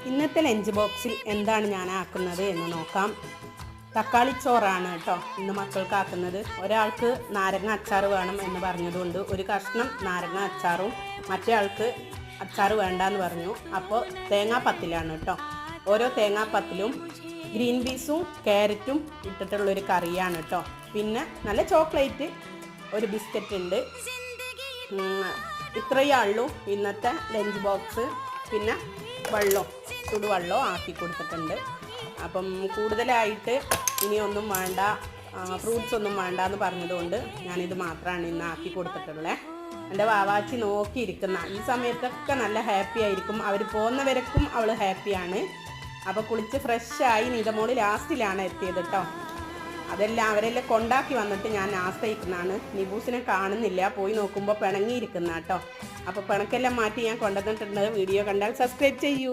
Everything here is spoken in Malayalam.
ഇന്നത്തെ ലഞ്ച് ബോക്സിൽ എന്താണ് ഞാൻ ആക്കുന്നത് എന്ന് നോക്കാം. തക്കാളിച്ചോറാണ് കേട്ടോ ഇന്ന് മക്കൾക്ക് ആക്കുന്നത്. ഒരാൾക്ക് നാരങ്ങ അച്ചാർ വേണം എന്ന് പറഞ്ഞതുകൊണ്ട് ഒരു കഷ്ണം നാരങ്ങ അച്ചാറും മറ്റേ ആൾക്ക് അച്ചാർ വേണ്ടാന്ന് പറഞ്ഞു. അപ്പോൾ തേങ്ങാപ്പത്തിലാണ് കേട്ടോ. ഓരോ തേങ്ങാപ്പത്തിലും ഗ്രീൻ പീസും ക്യാരറ്റും ഇട്ടിട്ടുള്ളൊരു കറിയാണ് കേട്ടോ. പിന്നെ നല്ല ചോക്ലേറ്റ്, ഒരു ബിസ്ക്കറ്റ് ഉണ്ട്. ഇത്രയേ ഉള്ളൂ ഇന്നത്തെ ലഞ്ച് ബോക്സ്. പിന്നെ ചുടുവെള്ളം ആക്കി കൊടുത്തിട്ടുണ്ട്. അപ്പം കൂടുതലായിട്ട് ഇനിയൊന്നും വേണ്ട, ഫ്രൂട്ട്സ് ഒന്നും വേണ്ട എന്ന് പറഞ്ഞതുകൊണ്ട് ഞാനിത് മാത്രമാണ് ഇന്ന് ആക്കി കൊടുത്തിട്ടുള്ളത്. എൻ്റെ വാവാച്ചി നോക്കിയിരിക്കുന്ന ഈ സമയത്തൊക്കെ നല്ല ഹാപ്പി ആയിരിക്കും. അവർ പോകുന്നവരക്കും അവൾ ഹാപ്പിയാണ്. അപ്പോൾ കുളിച്ച് ഫ്രഷായി നിതമോള് ലാസ്റ്റിലാണ് എത്തിയത് കേട്ടോ. അതെല്ലാം അവരെല്ലാം കൊണ്ടാക്കി വന്നിട്ട് ഞാൻ ആശ്രയിക്കുന്നതാണ്. നിബൂസിനെ കാണുന്നില്ല, പോയി നോക്കുമ്പോൾ പിണങ്ങിയിരിക്കുന്ന കേട്ടോ. അപ്പോൾ പിണക്കെല്ലാം മാറ്റി ഞാൻ കൊണ്ടുവന്നിട്ടുണ്ട്. വീഡിയോ കണ്ടാൽ സബ്സ്ക്രൈബ് ചെയ്യൂ.